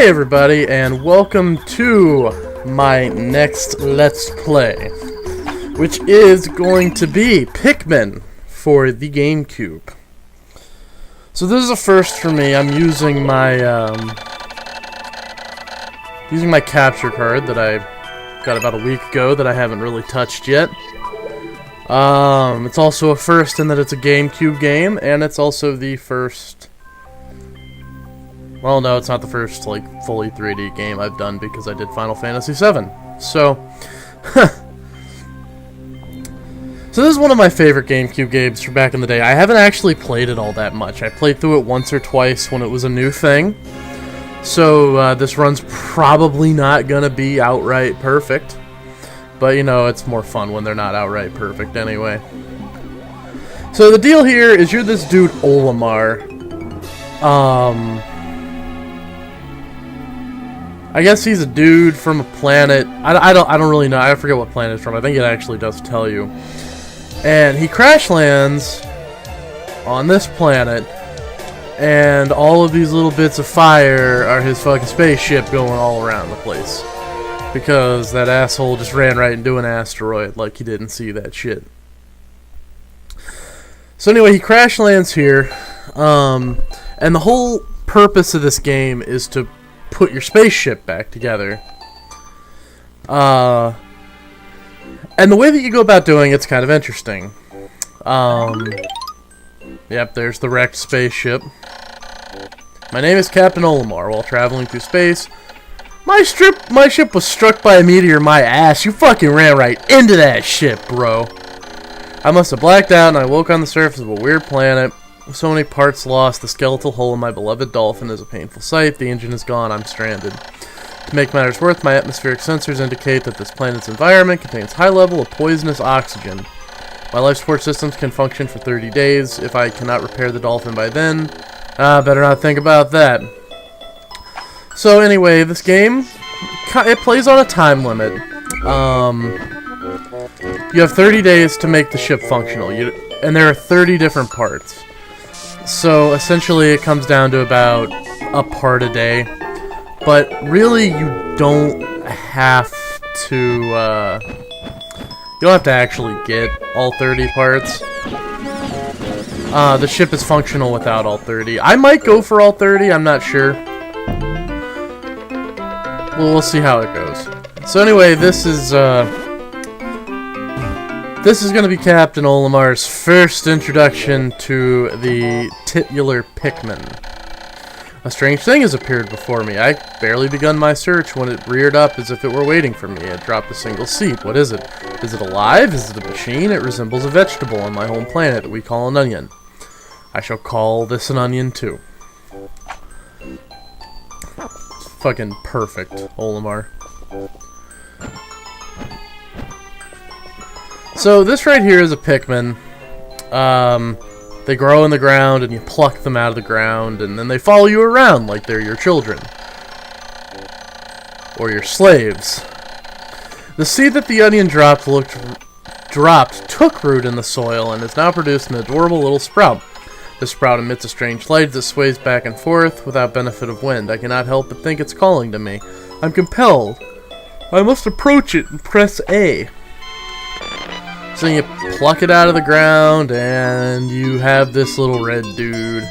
Hey everybody, and welcome to my next Let's Play, which is going to be Pikmin for the GameCube. So this is a first for me. I'm using my capture card that I got about a week ago that I haven't really touched yet. It's also a first in that it's a GameCube game, and it's also the first... Well, no, it's not the first, like, fully 3D game I've done because I did Final Fantasy VII. So, so this is one of my favorite GameCube games from back in the day. I haven't actually played it all that much. I played through it once or twice when it was a new thing. So, this run's probably not gonna be outright perfect. But, you know, it's more fun when they're not outright perfect anyway. So, the deal here is you're this dude, Olimar. I guess he's a dude from a planet. I don't really know. I forget what planet it's from. I think it actually does tell you. And he crash lands on this planet, and all of these little bits of fire are his fucking spaceship going all around the place. Because that asshole just ran right into an asteroid like he didn't see that shit. So anyway, he crash lands here, and the whole purpose of this game is to put your spaceship back together. And the way that you go about doing it's kind of interesting. Yep, there's the wrecked spaceship. My name is Captain Olimar. While traveling through space, my ship was struck by a meteor. My ass, you fucking ran right into that ship, bro. I must have blacked out and I woke on the surface of a weird planet. With so many parts lost, the skeletal hull of my beloved Dolphin is a painful sight. The engine is gone, I'm stranded. To make matters worse, my atmospheric sensors indicate that this planet's environment contains high level of poisonous oxygen. My life support systems can function for 30 days. If I cannot repair the Dolphin by then, better not think about that. So anyway, this game, it plays on a time limit. You have 30 days to make the ship functional, and there are 30 different parts. So essentially it comes down to about a part a day, but really you don't have to actually get all 30 parts. The ship is functional without all 30. I might go for all 30, I'm not sure. Well, we'll see how it goes. So anyway, this is going to be Captain Olimar's first introduction to the titular Pikmin. A strange thing has appeared before me. I barely begun my search when it reared up as if it were waiting for me. It dropped a single seed. What is it? Is it alive? Is it a machine? It resembles a vegetable on my home planet that we call an onion. I shall call this an onion too. It's fucking perfect, Olimar. So this right here is a Pikmin. They grow in the ground and you pluck them out of the ground and then they follow you around like they're your children. Or your slaves. The seed that the onion dropped took root in the soil and is now produced an adorable little sprout. The sprout emits a strange light that sways back and forth without benefit of wind. I cannot help but think it's calling to me. I'm compelled. I must approach it and press A. So you pluck it out of the ground, and you have this little red dude.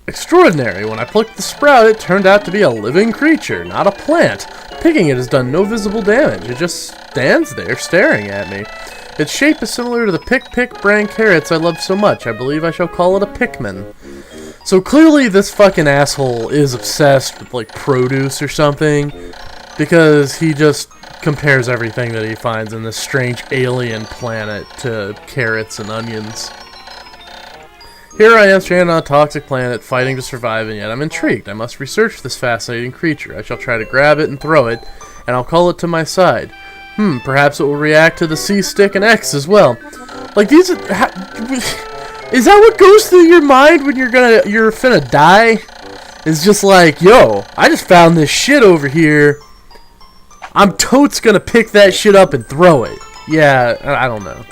Extraordinary. When I plucked the sprout, it turned out to be a living creature, not a plant. Picking it has done no visible damage. It just stands there staring at me. Its shape is similar to the pick bran carrots I love so much. I believe I shall call it a Pikmin. So clearly this fucking asshole is obsessed with, like, produce or something, because he just compares everything that he finds in this strange alien planet to carrots and onions. Here I am stranded on a toxic planet, fighting to survive, and yet I'm intrigued. I must research this fascinating creature. I shall try to grab it and throw it, and I'll call it to my side. Perhaps it will react to the C stick and X as well. Like, these are... Is that what goes through your mind when you're finna die? It's just like, yo, I just found this shit over here. I'm totes gonna pick that shit up and throw it. Yeah, I don't know.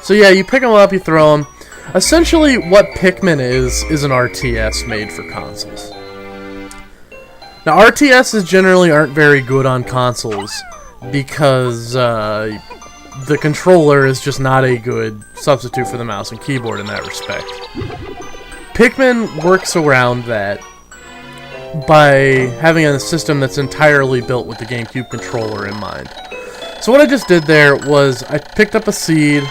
So yeah, you pick them up, you throw them. Essentially, what Pikmin is an RTS made for consoles. Now, RTSs generally aren't very good on consoles because the controller is just not a good substitute for the mouse and keyboard in that respect. Pikmin works around that by having a system that's entirely built with the GameCube controller in mind. So what I just did there was I picked up a seed,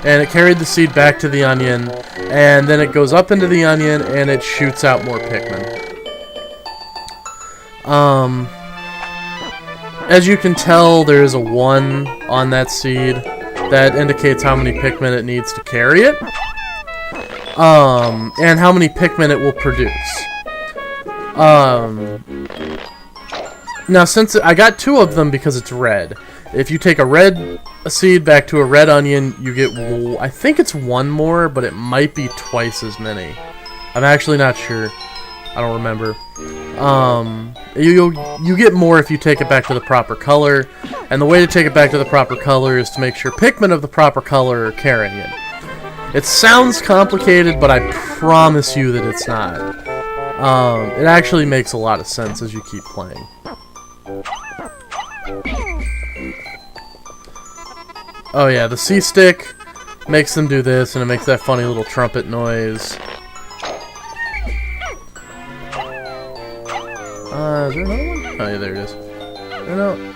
and it carried the seed back to the onion, and then it goes up into the onion, and it shoots out more Pikmin. As you can tell, there is a 1 on that seed that indicates how many Pikmin it needs to carry it, and how many Pikmin it will produce. Now, since I got 2 of them because it's red, if you take a seed back to a red onion, you get, I think it's 1 more, but it might be twice as many. I'm actually not sure. I don't remember. You get more if you take it back to the proper color, and the way to take it back to the proper color is to make sure Pikmin of the proper color are carrying it. It sounds complicated, but I promise you that it's not. It actually makes a lot of sense as you keep playing. Oh yeah, the C-stick makes them do this, and it makes that funny little trumpet noise. Is there another one? Oh yeah, there it is.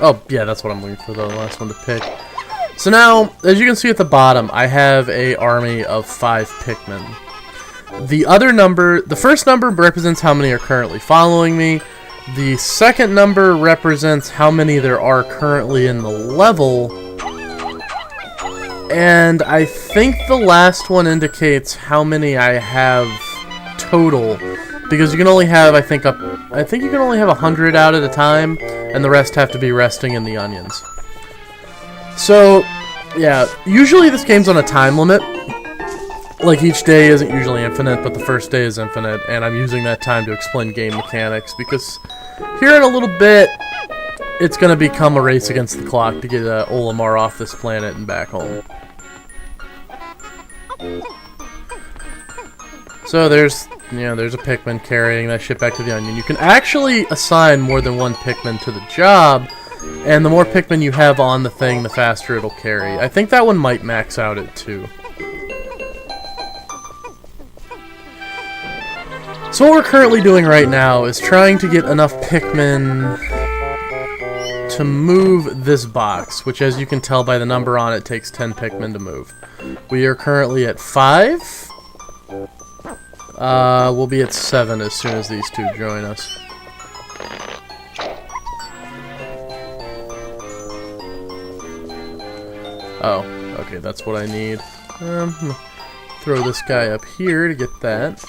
Oh yeah, that's what I'm looking for, the last one to pick. So now, as you can see at the bottom, I have a army of 5 Pikmin. The first number represents how many are currently following me. The second number represents how many there are currently in the level. And I think the last one indicates how many I have total, because you can only have, I think you can only have 100 out at a time, and the rest have to be resting in the onions. So, yeah, usually this game's on a time limit. Like, each day isn't usually infinite, but the first day is infinite, and I'm using that time to explain game mechanics, because here in a little bit, it's going to become a race against the clock to get Olimar off this planet and back home. So there's a Pikmin carrying that shit back to the onion. You can actually assign more than 1 Pikmin to the job, and the more Pikmin you have on the thing, the faster it'll carry. I think that one might max out at 2. So what we're currently doing right now is trying to get enough Pikmin to move this box, which, as you can tell by the number on it, takes 10 Pikmin to move. We are currently at 5. We'll be at 7 as soon as these 2 join us. Oh, okay, that's what I need. Throw this guy up here to get that.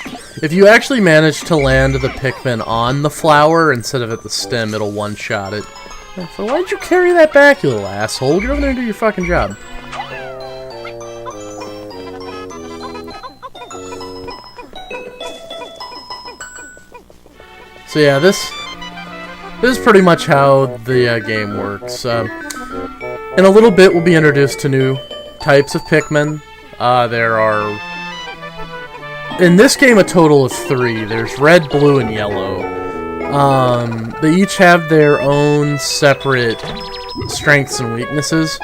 If you actually manage to land the Pikmin on the flower instead of at the stem, it'll one-shot it. So why'd you carry that back, you little asshole? Get over there and do your fucking job. So yeah, this is pretty much how the game works. In a little bit, we'll be introduced to new types of Pikmin. There are, in this game, a total of 3. There's red, blue, and yellow. They each have their own separate strengths and weaknesses.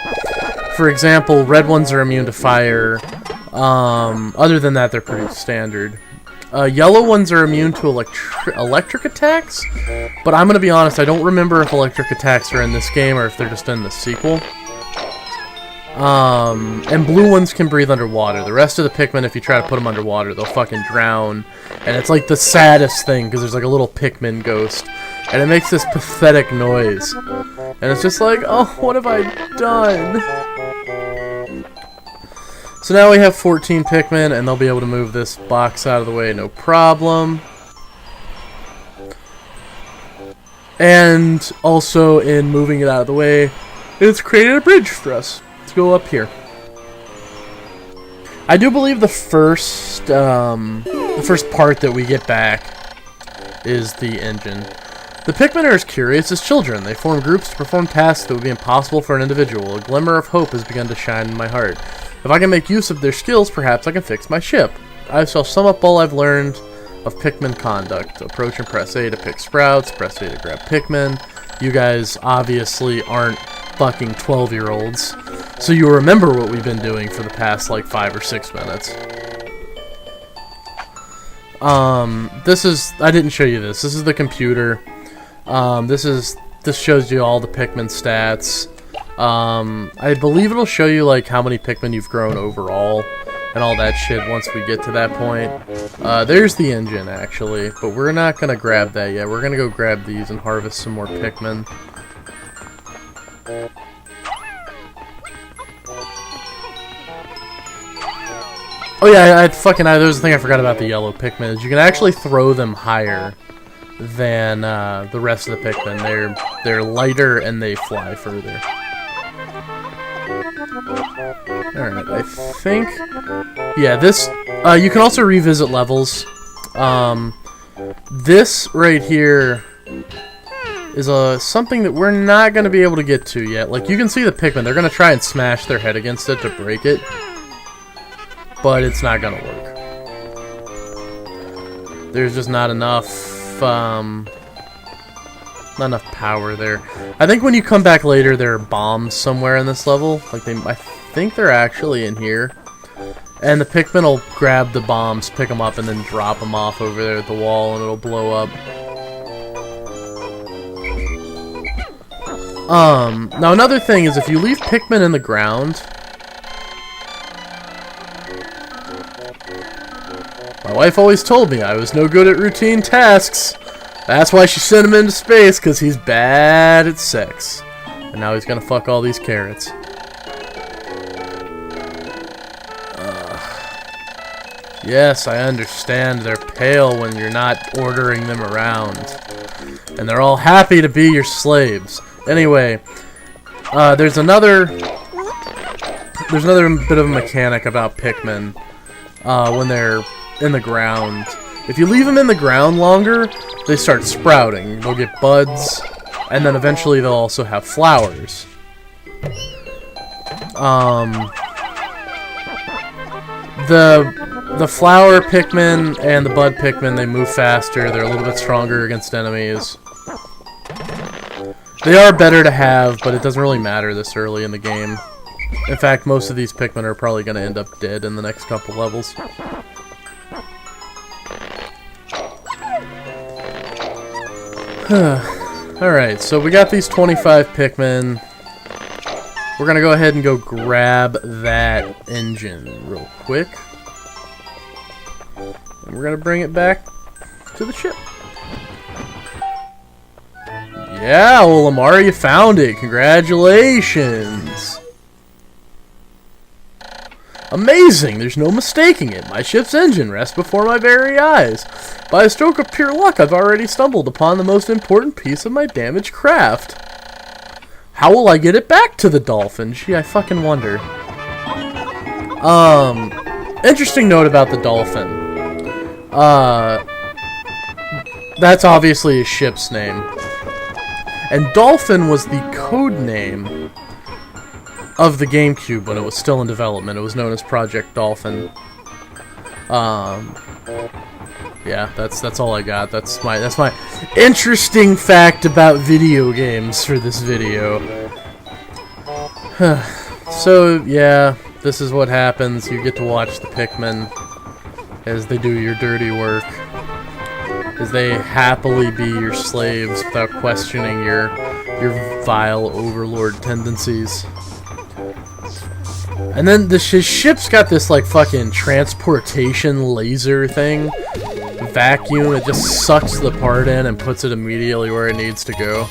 For example, red ones are immune to fire. Other than that, they're pretty standard. Yellow ones are immune to electric attacks, but I'm going to be honest, I don't remember if electric attacks are in this game or if they're just in the sequel. And blue ones can breathe underwater. The rest of the Pikmin, if you try to put them underwater, they'll fucking drown. And it's like the saddest thing, because there's like a little Pikmin ghost. And it makes this pathetic noise. And it's just like, oh, what have I done? So now we have 14 Pikmin, and they'll be able to move this box out of the way, no problem. And also, in moving it out of the way, it's created a bridge for us. Let's go up here. I do believe the first part that we get back is the engine. The Pikmin are as curious as children. They form groups to perform tasks that would be impossible for an individual. A glimmer of hope has begun to shine in my heart. If I can make use of their skills, perhaps I can fix my ship. I shall sum up all I've learned of Pikmin conduct. Approach and press A to pick sprouts, press A to grab Pikmin. You guys obviously aren't fucking 12-year-olds, so you remember what we've been doing for the past, like, 5 or 6 minutes. I didn't show you this. This is the computer. This shows you all the Pikmin stats. I believe it'll show you, like, how many Pikmin you've grown overall and all that shit once we get to that point. There's the engine, actually, but we're not gonna grab that yet. We're gonna go grab these and harvest some more Pikmin. Oh yeah, there's the thing I forgot about the yellow Pikmin, is you can actually throw them higher than the rest of the Pikmin. They're lighter and they fly further. Alright, I think... Yeah, this... you can also revisit levels. This right here is something that we're not going to be able to get to yet. Like, you can see the Pikmin. They're going to try and smash their head against it to break it. But it's not going to work. There's just not enough... not enough power there. I think when you come back later, there are bombs somewhere in this level. Like, I think they're actually in here. And the Pikmin will grab the bombs, pick them up, and then drop them off over there at the wall, and it'll blow up. Now another thing is if you leave Pikmin in the ground... My wife always told me I was no good at routine tasks. That's why she sent him into space, because he's bad at sex. And now he's gonna fuck all these carrots. Yes, I understand they're pale when you're not ordering them around. And they're all happy to be your slaves. Anyway, there's another bit of a mechanic about Pikmin when they're in the ground. If you leave them in the ground longer, they start sprouting. They'll get buds, and then eventually they'll also have flowers. The flower Pikmin and the bud Pikmin, they move faster. They're a little bit stronger against enemies. They are better to have, but it doesn't really matter this early in the game. In fact, most of these Pikmin are probably going to end up dead in the next couple levels. Alright, so we got these 25 Pikmin. We're gonna go ahead and go grab that engine real quick. And we're gonna bring it back to the ship. Yeah, Olimar, you found it! Congratulations! Amazing! There's no mistaking it. My ship's engine rests before my very eyes. By a stroke of pure luck, I've already stumbled upon the most important piece of my damaged craft. How will I get it back to the Dolphin? Gee, I fucking wonder. Interesting note about the Dolphin. That's obviously a ship's name. And Dolphin was the code name of the GameCube when it was still in development. It was known as Project Dolphin. Yeah, that's all I got. That's my interesting fact about video games for this video. So, yeah, this is what happens. You get to watch the Pikmin as they do your dirty work. As they happily be your slaves without questioning your vile overlord tendencies. And then his ship's got this, like, fucking transportation laser thing. Vacuum. It just sucks the part in and puts it immediately where it needs to go.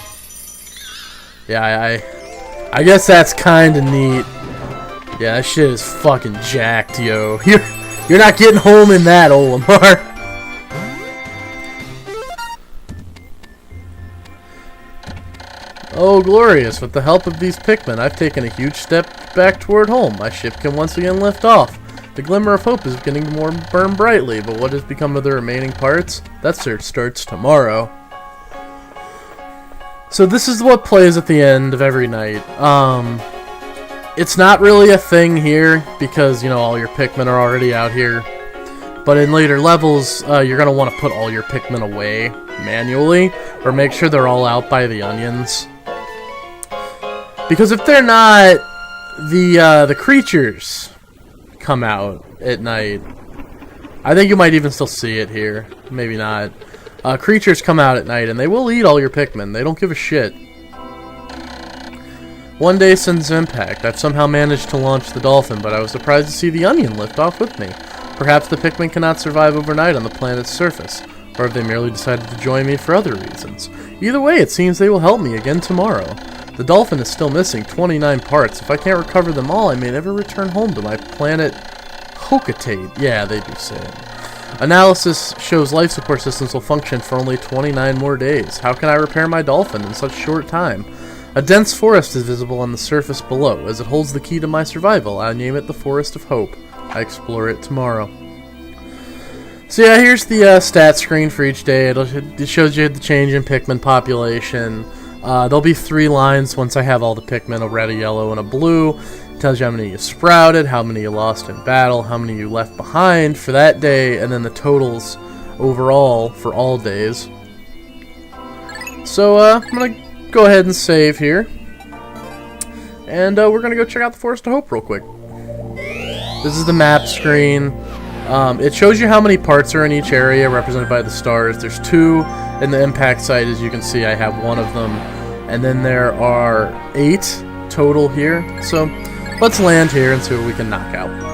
Yeah, I guess that's kind of neat. Yeah, that shit is fucking jacked, yo. You're not getting home in that, Olimar. Oh, glorious. With the help of these Pikmin, I've taken a huge step back toward home. My ship can once again lift off. The glimmer of hope is beginning to burn brightly, but what has become of the remaining parts? That search starts tomorrow. So this is what plays at the end of every night. It's not really a thing here because, you know, all your Pikmin are already out here. But in later levels, you're going to want to put all your Pikmin away manually, or make sure they're all out by the onions. Because if they're not, the creatures come out at night. I think you might even still see it here. Maybe not. Creatures come out at night, and they will eat all your Pikmin. They don't give a shit. One day since impact, I've somehow managed to launch the Dolphin, but I was surprised to see the onion lift off with me. Perhaps the Pikmin cannot survive overnight on the planet's surface, or have they merely decided to join me for other reasons. Either way, it seems they will help me again tomorrow. The Dolphin is still missing 29 parts. If I can't recover them all, I may never return home to my planet Hocatate. Yeah, they do say it. Analysis shows life support systems will function for only 29 more days. How can I repair my Dolphin in such short time? A dense forest is visible on the surface below. As it holds the key to my survival, I name it the Forest of Hope. I explore it tomorrow. So yeah, here's the stat screen for each day. It shows you the change in Pikmin population. There'll be 3 lines once I have all the Pikmin, a red, a yellow, and a blue. It tells you how many you sprouted, how many you lost in battle, how many you left behind for that day, and then the totals overall for all days. So I'm going to go ahead and save here. And we're going to go check out the Forest of Hope real quick. This is the map screen. It shows you how many parts are in each area, represented by the stars. There's 2 in the impact site, as you can see. I have 1 of them. And then there are 8 total here. So let's land here and see what we can knock out.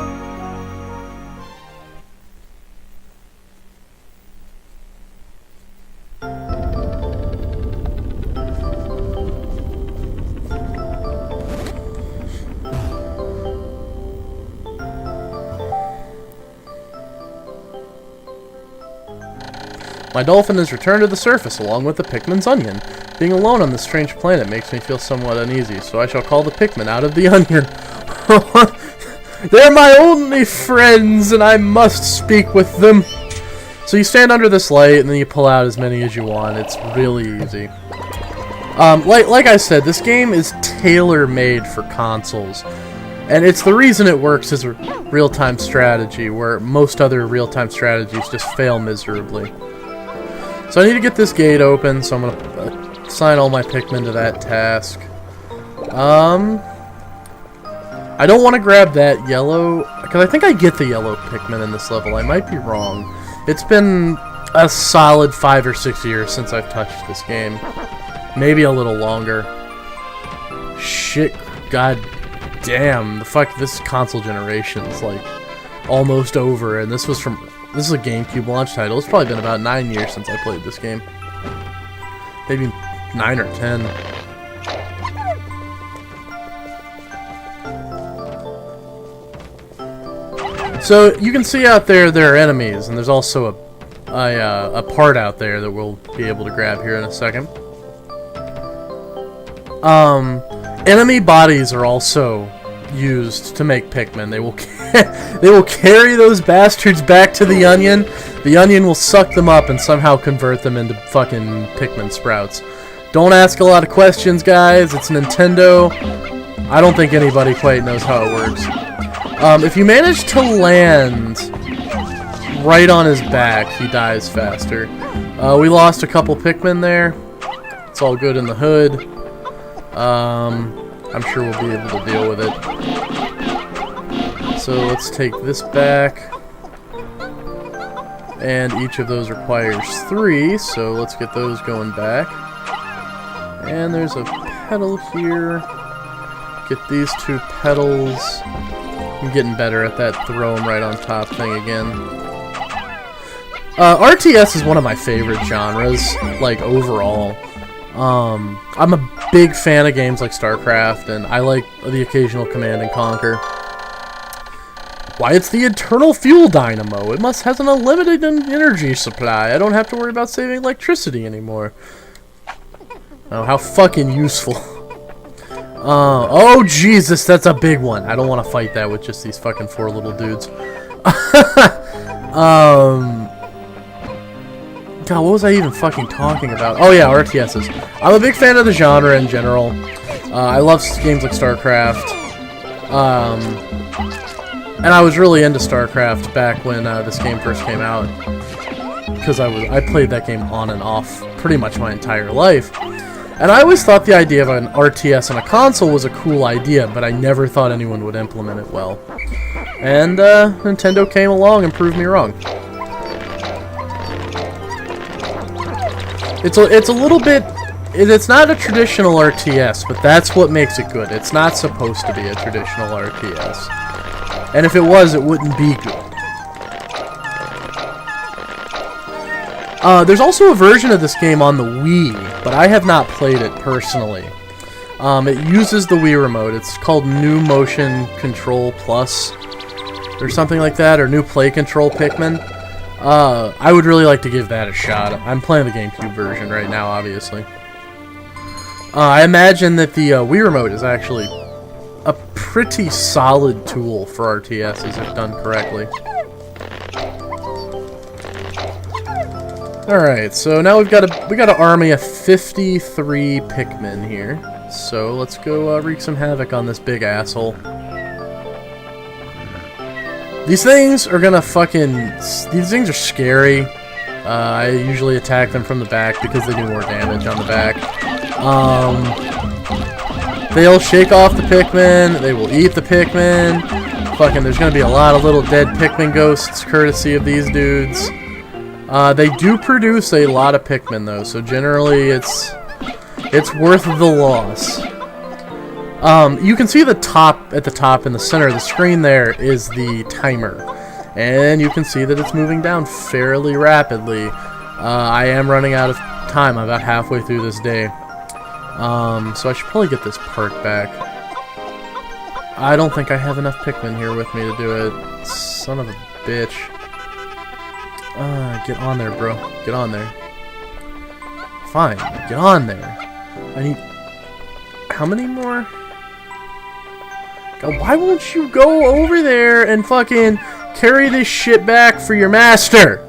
My Dolphin has returned to the surface along with the Pikmin's onion. Being alone on this strange planet makes me feel somewhat uneasy, so I shall call the Pikmin out of the onion. They're my only friends, and I must speak with them. So you stand under this light, and then you pull out as many as you want. It's really easy. Like I said, this game is tailor-made for consoles. And it's the reason it works as a real-time strategy, where most other real-time strategies just fail miserably. So I need to get this gate open, so I'm going to assign all my Pikmin to that task. I don't want to grab that yellow, because I think I get the yellow Pikmin in this level. I might be wrong. It's been a solid 5 or 6 years since I've touched this game. Maybe a little longer. Shit, god damn, the fuck, this console generation is like almost over, and this is a GameCube launch title. It's probably been about 9 years since I played this game. Maybe 9 or 10. So you can see out there are enemies, and there's also a part out there that we'll be able to grab here in a second. Enemy bodies are also used to make Pikmin. They will carry those bastards back to the onion. The onion will suck them up and somehow convert them into fucking Pikmin sprouts. Don't ask a lot of questions, guys. It's Nintendo. I don't think anybody quite knows how it works. If you manage to land right on his back, he dies faster. We lost a couple Pikmin there. It's all good in the hood. I'm sure we'll be able to deal with it. So let's take this back. And each of those requires 3, so let's get those going back. And there's a pedal here. Get these 2 pedals. I'm getting better at that throw them right on top thing again. RTS is one of my favorite genres, like, overall. I'm a big fan of games like StarCraft, and I like the occasional Command and Conquer. Why, it's the Eternal Fuel Dynamo. It has an unlimited energy supply. I don't have to worry about saving electricity anymore. Oh, how fucking useful. Oh, Jesus, that's a big one. I don't want to fight that with just these fucking 4 little dudes. God, what was I even fucking talking about? Oh yeah, RTSs. I'm a big fan of the genre in general. I love games like StarCraft. And I was really into StarCraft back when this game first came out, because I played that game on and off pretty much my entire life. And I always thought the idea of an RTS on a console was a cool idea, but I never thought anyone would implement it well. And Nintendo came along and proved me wrong. It's a little bit... It's not a traditional RTS, but that's what makes it good. It's not supposed to be a traditional RTS. And if it was, it wouldn't be good. There's also a version of this game on the Wii, but I have not played it personally. It uses the Wii remote. It's called New Motion Control Plus, or something like that, or New Play Control Pikmin. I would really like to give that a shot. I'm playing the GameCube version right now, obviously. I imagine that the Wii remote is actually a pretty solid tool for RTSs if done correctly. Alright, so now we got an army of 53 Pikmin here. So let's go wreak some havoc on this big asshole. These things are gonna these things are scary. I usually attack them from the back because they do more damage on the back. They'll shake off the Pikmin, they will eat the Pikmin. There's gonna be a lot of little dead Pikmin ghosts courtesy of these dudes. They do produce a lot of Pikmin though, so generally it's worth the loss. You can see at the top in the center of the screen there is the timer. And you can see that it's moving down fairly rapidly. I am running out of time. I'm about halfway through this day. So I should probably get this part back. I don't think I have enough Pikmin here with me to do it. Son of a bitch. Get on there, bro. Get on there. Fine, get on there. I need... How many more? God, why won't you go over there and fucking carry this shit back for your master?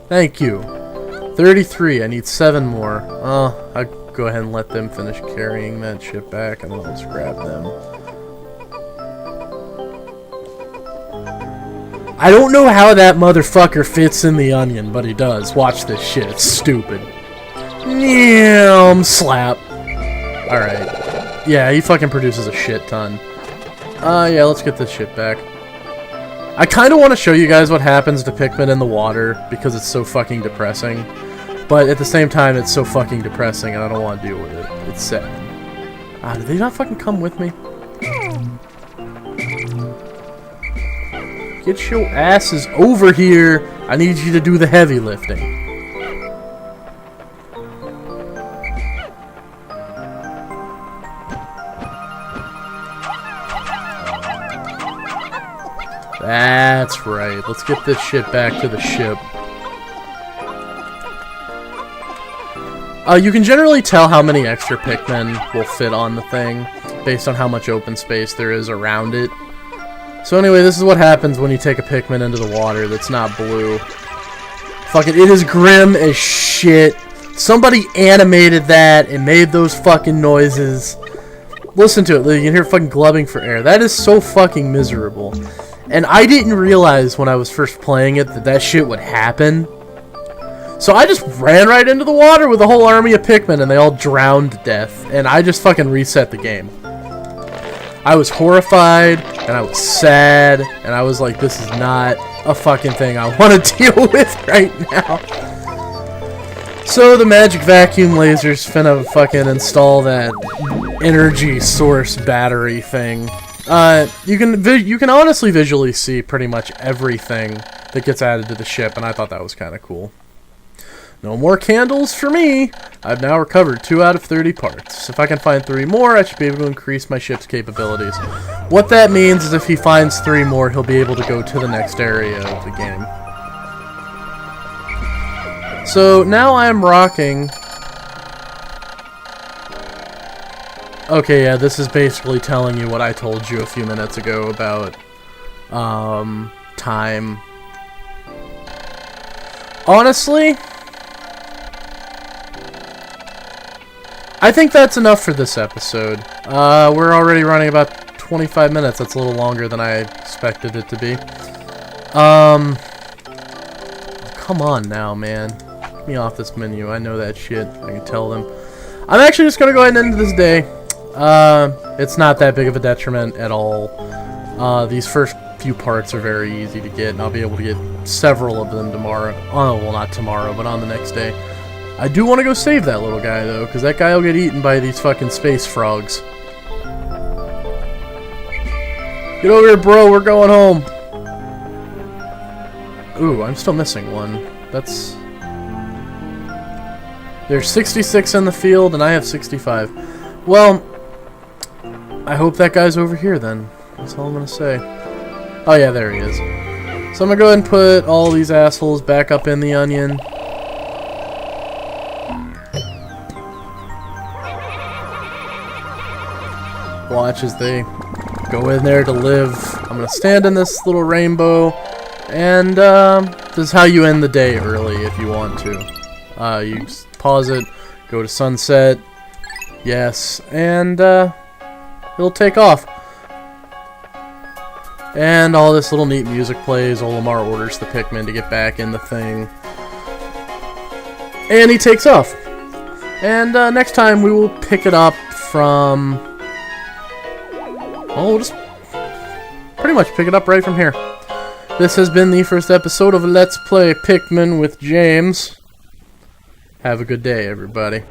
Thank you. 33. I need 7 more. I'll go ahead and let them finish carrying that shit back, and I'll just grab them. I don't know how that motherfucker fits in the onion, but he does. Watch this shit. It's stupid. Slap. Alright. Yeah, he fucking produces a shit ton. Yeah, let's get this shit back. I kind of want to show you guys what happens to Pikmin in the water, because it's so fucking depressing. But at the same time, it's so fucking depressing, and I don't want to deal with it. It's sad. Did they not fucking come with me? Get your asses over here. I need you to do the heavy lifting. That's right. Let's get this shit back to the ship. You can generally tell how many extra Pikmin will fit on the thing based on how much open space there is around it. So anyway, this is what happens when you take a Pikmin into the water that's not blue. Fucking, it is grim as shit. Somebody animated that and made those fucking noises. Listen to it, you can hear fucking glubbing for air. That is so fucking miserable. And I didn't realize when I was first playing it that shit would happen. So I just ran right into the water with a whole army of Pikmin and they all drowned to death. And I just fucking reset the game. I was horrified, and I was sad, and I was like, this is not a fucking thing I want to deal with right now. So the magic vacuum laser's finna fucking install that energy source battery thing. You can honestly visually see pretty much everything that gets added to the ship, and I thought that was kind of cool. No more candles for me. I've now recovered 2 out of 30 parts. If I can find 3 more, I should be able to increase my ship's capabilities. What that means is if he finds 3 more, he'll be able to go to the next area of the game. So now I'm rocking... Okay, yeah, this is basically telling you what I told you a few minutes ago about time. Honestly, I think that's enough for this episode. We're already running about 25 minutes. That's a little longer than I expected it to be. Come on now, man. Get me off this menu. I know that shit. I can tell them. I'm actually just going to go ahead and end this day. It's not that big of a detriment at all. These first few parts are very easy to get, and I'll be able to get several of them tomorrow. Oh, well, not tomorrow, but on the next day. I do want to go save that little guy, though, because that guy will get eaten by these fucking space frogs. Get over here, bro. We're going home. Ooh, I'm still missing one. That's... There's 66 in the field, and I have 65. Well, I hope that guy's over here, then. That's all I'm going to say. Oh, yeah, there he is. So I'm going to go ahead and put all these assholes back up in the onion. Watch as they go in there to live. I'm going to stand in this little rainbow. And this is how you end the day early if you want to. You just pause it, go to sunset. Yes, and it'll take off. And all this little neat music plays. Olimar orders the Pikmin to get back in the thing. And he takes off. And next time we will pick it up from... Well, we'll just pretty much pick it up right from here. This has been the first episode of Let's Play Pikmin with James. Have a good day, everybody.